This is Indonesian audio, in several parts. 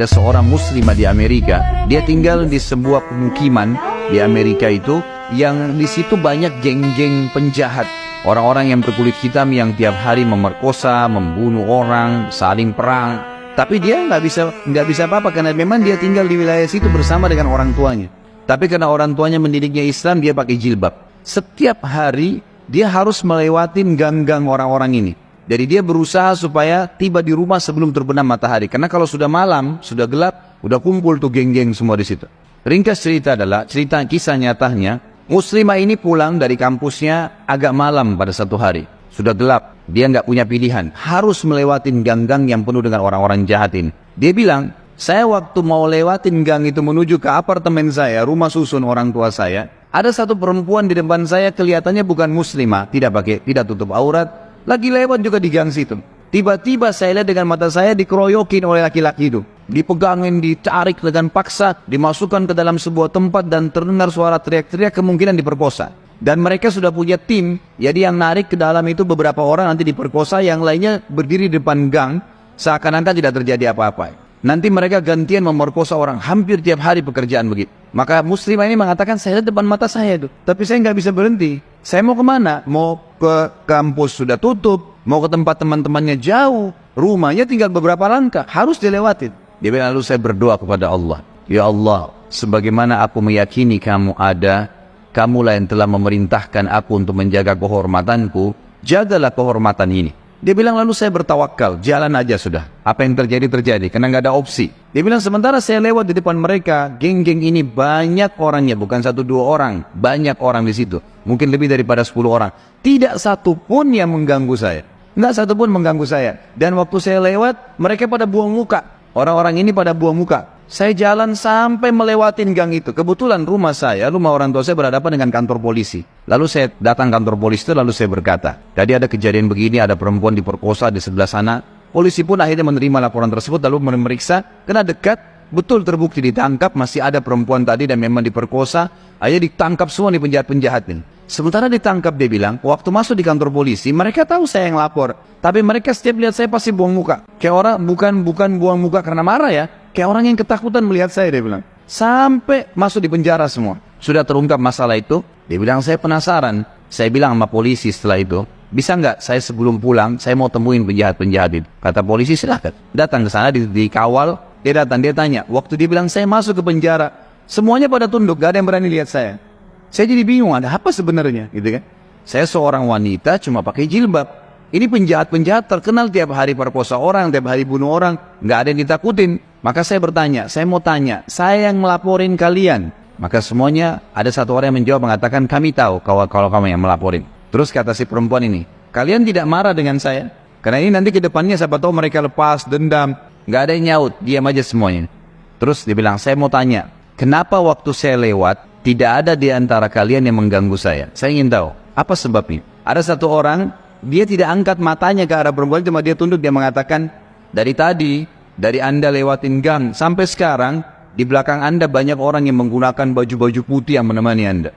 ada seorang muslimah di Amerika. Dia tinggal di sebuah pemukiman di Amerika itu, yang di situ banyak geng-geng penjahat, orang-orang yang berkulit hitam yang tiap hari memerkosa, membunuh orang, saling perang. Tapi dia nggak bisa apa-apa karena memang dia tinggal di wilayah situ bersama dengan orang tuanya. Tapi karena orang tuanya mendidiknya Islam, dia pakai jilbab. Setiap hari dia harus melewatin gang-gang orang-orang ini. Jadi dia berusaha supaya tiba di rumah sebelum terbenam matahari. Karena kalau sudah malam, sudah gelap, udah kumpul tuh geng-geng semua di situ. Ringkas cerita adalah, cerita kisah nyatanya, muslimah ini pulang dari kampusnya agak malam pada satu hari. Sudah gelap, dia nggak punya pilihan. Harus melewatin gang-gang yang penuh dengan orang-orang jahatin. Dia bilang, saya waktu mau lewatin gang itu menuju ke apartemen saya, rumah susun orang tua saya, ada satu perempuan di depan saya kelihatannya bukan muslimah, tidak tutup aurat, lagi lewat juga di gang situ. Tiba-tiba saya lihat dengan mata saya dikeroyokin oleh laki-laki itu. Dipegangin, ditarik dengan paksa, dimasukkan ke dalam sebuah tempat dan terdengar suara teriak-teriak, kemungkinan diperkosa. Dan mereka sudah punya tim, jadi yang narik ke dalam itu beberapa orang nanti diperkosa, yang lainnya berdiri di depan gang, seakan-akan tidak terjadi apa-apa. Nanti mereka gantian memerkosa orang, hampir tiap hari pekerjaan begitu. Maka muslimah ini mengatakan, saya lihat depan mata saya itu, tapi saya nggak bisa berhenti. Saya mau kemana? Mau ke kampus sudah tutup, mau ke tempat teman-temannya jauh, rumahnya tinggal beberapa langkah, harus dilewatin. Dia bilang, lalu saya berdoa kepada Allah, ya Allah, sebagaimana aku meyakini kamu ada, kamulah yang telah memerintahkan aku untuk menjaga kehormatanku, jagalah kehormatan ini. Dia bilang, lalu saya bertawakal, jalan aja sudah. Apa yang terjadi, terjadi, karena nggak ada opsi. Dia bilang, sementara saya lewat di depan mereka, geng-geng ini banyak orangnya, bukan 1-2 orang, banyak orang di situ. Mungkin lebih daripada 10 orang. Tidak satu pun yang mengganggu saya. Nggak satu pun mengganggu saya. Dan waktu saya lewat, mereka pada buang muka. Orang-orang ini pada buang muka. Saya jalan sampai melewatin gang itu. Kebetulan rumah orang tua saya berhadapan dengan kantor polisi. Lalu saya datang kantor polisi itu, lalu saya berkata, tadi ada kejadian begini, ada perempuan diperkosa di sebelah sana. Polisi pun akhirnya menerima laporan tersebut, lalu memeriksa, kena dekat, betul terbukti ditangkap, masih ada perempuan tadi dan memang diperkosa. Akhirnya ditangkap semua nih penjahat-penjahat ini. Sementara ditangkap, dia bilang, waktu masuk di kantor polisi, mereka tahu saya yang lapor. Tapi mereka setiap lihat saya pasti buang muka. Kayak orang, bukan buang muka karena marah ya. Kayak orang yang ketakutan melihat saya, dia bilang. Sampai masuk di penjara semua. Sudah terungkap masalah itu, dia bilang, saya penasaran. Saya bilang sama polisi setelah itu, bisa nggak saya sebelum pulang, saya mau temuin penjahat-penjahat itu. Kata polisi, silahkan. Datang ke sana, dikawal, dia datang, dia tanya. Waktu dia bilang, saya masuk ke penjara, semuanya pada tunduk, gak ada yang berani lihat saya. Saya jadi bingung, ada apa sebenarnya, gitu kan? Saya seorang wanita cuma pakai jilbab. Ini penjahat-penjahat terkenal tiap hari perkosa orang, tiap hari bunuh orang, nggak ada yang ditakutin. Maka saya bertanya, saya mau tanya, saya yang melaporin kalian. Maka semuanya ada satu orang yang menjawab mengatakan, kami tahu kalau kamu yang melaporin. Terus kata si perempuan ini, kalian tidak marah dengan saya? Karena ini nanti ke depannya siapa tahu mereka lepas dendam. Nggak ada yang nyaut, diam aja semuanya. Terus dia bilang, saya mau tanya, kenapa waktu saya lewat tidak ada di antara kalian yang mengganggu saya? Saya ingin tahu, apa sebabnya? Ada satu orang, dia tidak angkat matanya ke arah perempuan, cuma dia tunduk, dia mengatakan, dari tadi, dari Anda lewatin gang, sampai sekarang, di belakang Anda banyak orang yang menggunakan baju-baju putih yang menemani Anda.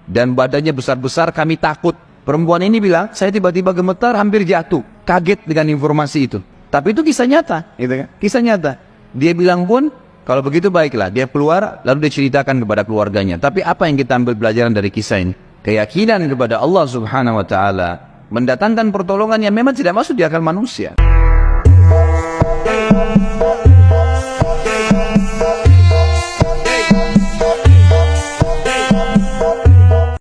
Dan badannya besar-besar, kami takut. Perempuan ini bilang, saya tiba-tiba gemetar, hampir jatuh. Kaget dengan informasi itu. Tapi itu kisah nyata, gitu kan? Kisah nyata. Dia bilang pun, kalau begitu baiklah, dia keluar, lalu dia ceritakan kepada keluarganya. Tapi apa yang kita ambil pelajaran dari kisah ini? Keyakinan kepada Allah Subhanahu wa Ta'ala mendatangkan pertolongan yang memang tidak masuk di akal manusia.